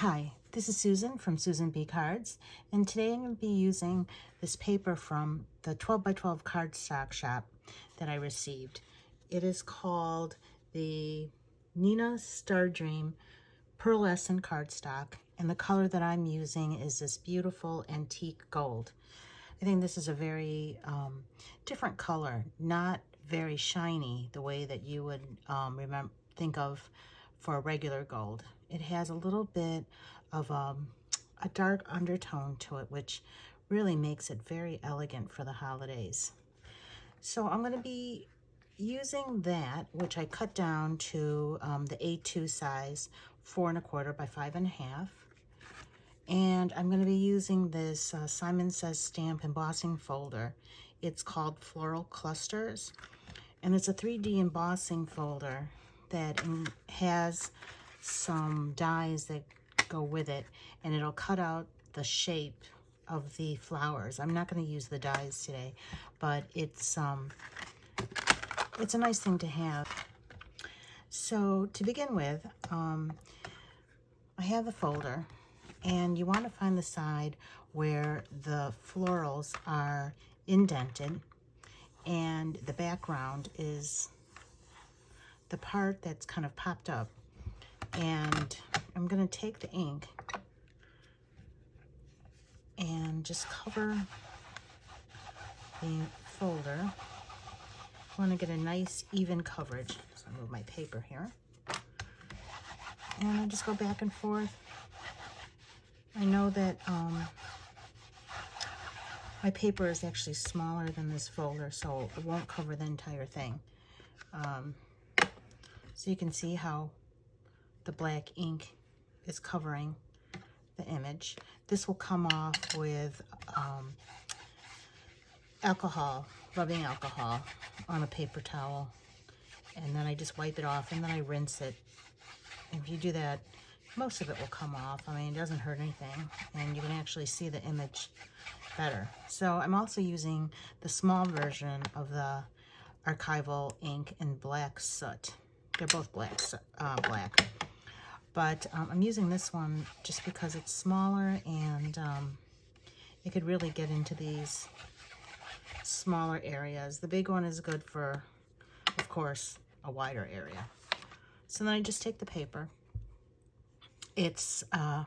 Hi, this is Susan from Susan B Cards, and today I'm going to be using this paper from the 12 by 12 Cardstock Shop that I received. It is called the Neenah Pearlescent Cardstock, and the color that I'm using is this beautiful antique gold. I think this is a very different color, not very shiny the way that you would think of for a regular gold. It has a little bit of a dark undertone to it, which really makes it very elegant for the holidays. So I'm going to be using that, which I cut down to the A2 size, 4 1/4 by 5 1/2. And I'm going to be using this Simon Says Stamp embossing folder. It's called Floral Clusters, and it's a 3D embossing folder that has some dies that go with it, and it'll cut out the shape of the flowers. I'm not going to use the dies today, but it's a nice thing to have. So to begin with, I have the folder, and you want to find the side where the florals are indented, and the background is the part that's kind of popped up. And I'm going to take the ink and just cover the folder. I want to get a nice even coverage. So I move my paper here, and I just go back and forth. I know that my paper is actually smaller than this folder, so it won't cover the entire thing. So you can see how the black ink is covering the image. This will come off with alcohol, rubbing alcohol on a paper towel, and then I just wipe it off, and then I rinse it. If you do that, most of it will come off. I mean, it doesn't hurt anything, and you can actually see the image better. So I'm also using the small version of the archival ink in black soot. They're both black. But I'm using this one just because it's smaller, and it could really get into these smaller areas. The big one is good for, of course, a wider area. So then I just take the paper. It's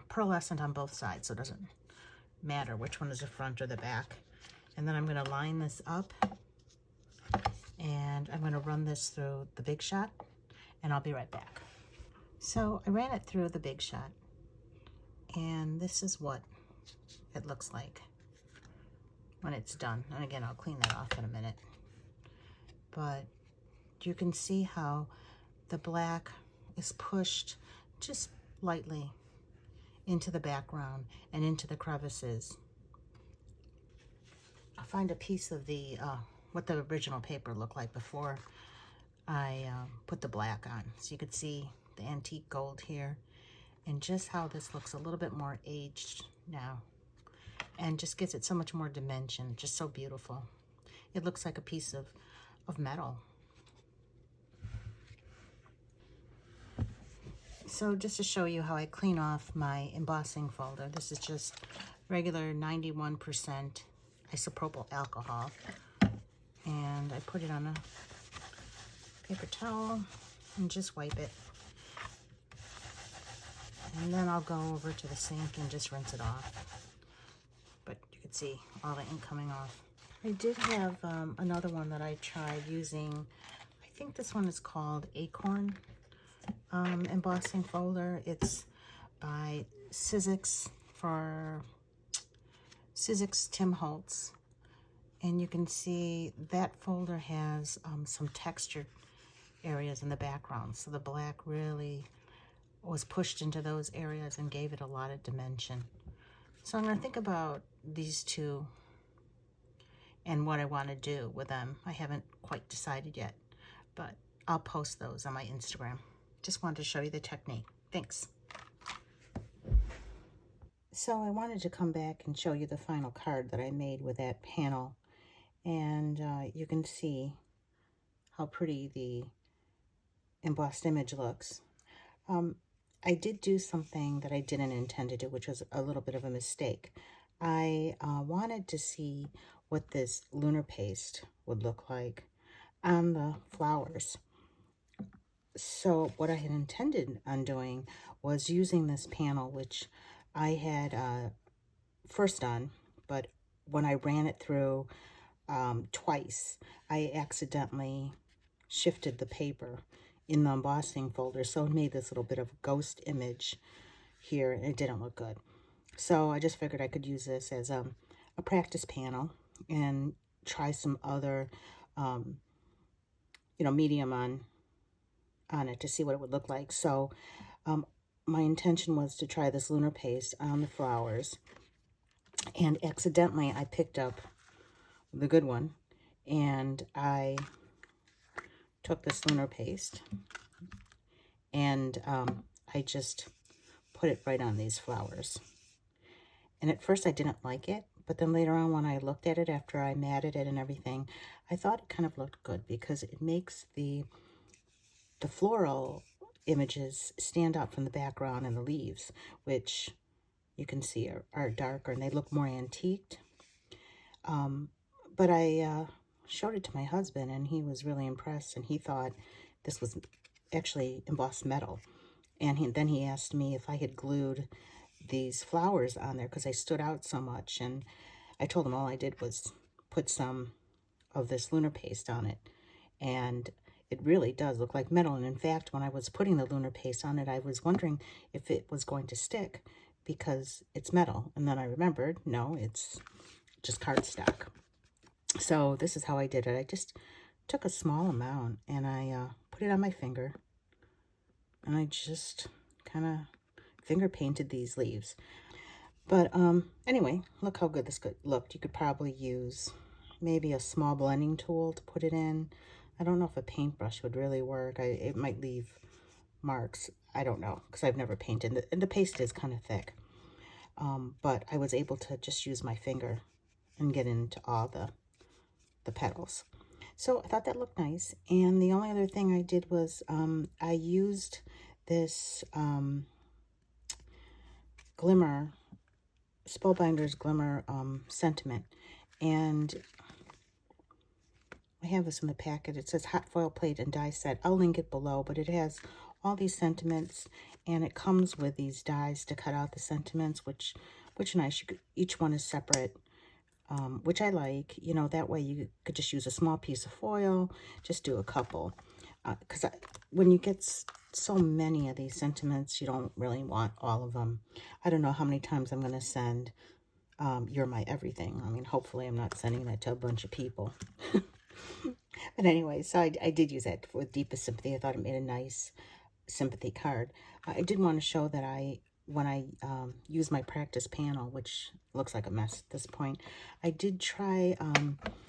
pearlescent on both sides, so it doesn't matter which one is the front or the back. And then I'm going to line this up, and I'm going to run this through the Big Shot, and I'll be right back. So I ran it through the Big Shot, and this is what it looks like when it's done. And again, I'll clean that off in a minute. But you can see how the black is pushed just lightly into the background and into the crevices. I'll find a piece of the what the original paper looked like before I put the black on, so you could see the antique gold here, and just how this looks a little bit more aged now, and just gives it so much more dimension. Just so beautiful. It looks like a piece of metal. So just to show you how I clean off my embossing folder, this is just regular 91% isopropyl alcohol, and I put it on a paper towel and just wipe it. And then I'll go over to the sink and just rinse it off. But you can see all the ink coming off. I did have another one that I tried using. I think this one is called Acorn embossing folder. It's by Sizzix Tim Holtz. And you can see that folder has some textured areas in the background. So the black really was pushed into those areas and gave it a lot of dimension. So I'm going to think about these two and what I want to do with them. I haven't quite decided yet, but I'll post those on my Instagram. Just wanted to show you the technique. Thanks. So I wanted to come back and show you the final card that I made with that panel. And you can see how pretty the embossed image looks. I did do something that I didn't intend to do, which was a little bit of a mistake. I wanted to see what this lunar paste would look like on the flowers. So what I had intended on doing was using this panel, which I had first done, but when I ran it through twice, I accidentally shifted the paper in the embossing folder, so it made this little bit of a ghost image here, and it didn't look good. So I just figured I could use this as a practice panel and try some other, medium on it to see what it would look like. So my intention was to try this lunar paste on the flowers, and accidentally I picked up the good one, and I took this lunar paste and I just put it right on these flowers. And at first I didn't like it, but then later on when I looked at it after I matted it and everything, I thought it kind of looked good because it makes the floral images stand out from the background and the leaves, which you can see are darker and they look more antiqued. But I showed it to my husband and he was really impressed, and he thought this was actually embossed metal. And then he asked me if I had glued these flowers on there because they stood out so much, and I told him all I did was put some of this lunar paste on it, and it really does look like metal. And in fact, when I was putting the lunar paste on it, I was wondering if it was going to stick because it's metal, and then I remembered, no, it's just cardstock. So this is how I did it. I just took a small amount and I put it on my finger, and I just kind of finger painted these leaves. But anyway, look how good this looked. You could probably use maybe a small blending tool to put it in. I don't know if a paintbrush would really work. It might leave marks. I don't know, because I've never painted. And the paste is kind of thick. But I was able to just use my finger and get into all the petals. So I thought that looked nice. And the only other thing I did was I used this glimmer, Spellbinder's Glimmer sentiment. And I have this in the packet. It says hot foil plate and die set. I'll link it below, but it has all these sentiments, and it comes with these dies to cut out the sentiments, which nice. Each one is separate. Which I like, that way you could just use a small piece of foil, just do a couple. Because when you get so many of these sentiments, you don't really want all of them. I don't know how many times I'm going to send You're My Everything. I mean, hopefully I'm not sending that to a bunch of people. But anyway, so I did use that with Deepest Sympathy. I thought it made a nice sympathy card. I did want to show that when I use my practice panel, which looks like a mess at this point, I did try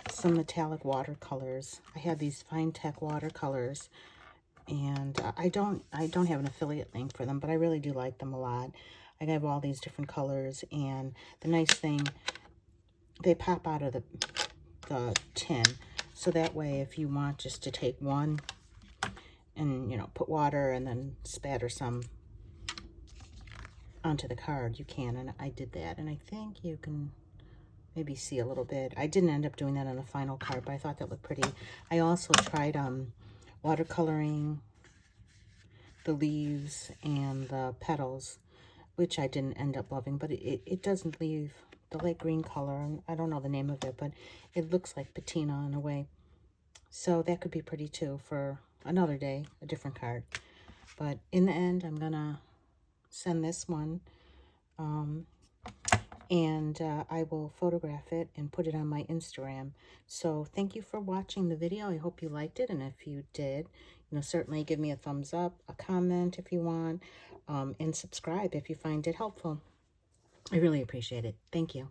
some metallic watercolors. I have these Fine Tech watercolors, and I don't have an affiliate link for them, but I really do like them a lot. I have all these different colors, and the nice thing, they pop out of the tin, so that way if you want just to take one and, put water and then spatter some onto the card, you can. And I did that, and I think you can maybe see a little bit. I didn't end up doing that on the final card, but I thought that looked pretty. I also tried watercoloring the leaves and the petals, which I didn't end up loving, but it doesn't leave the light green color, and I don't know the name of it, but it looks like patina in a way. So that could be pretty too for another day, a different card. But in the end, I'm gonna send this one, and I will photograph it and put it on my Instagram. So thank you for watching the video. I hope you liked it, and if you did, certainly give me a thumbs up, a comment if you want, and subscribe if you find it helpful. I really appreciate it. Thank you.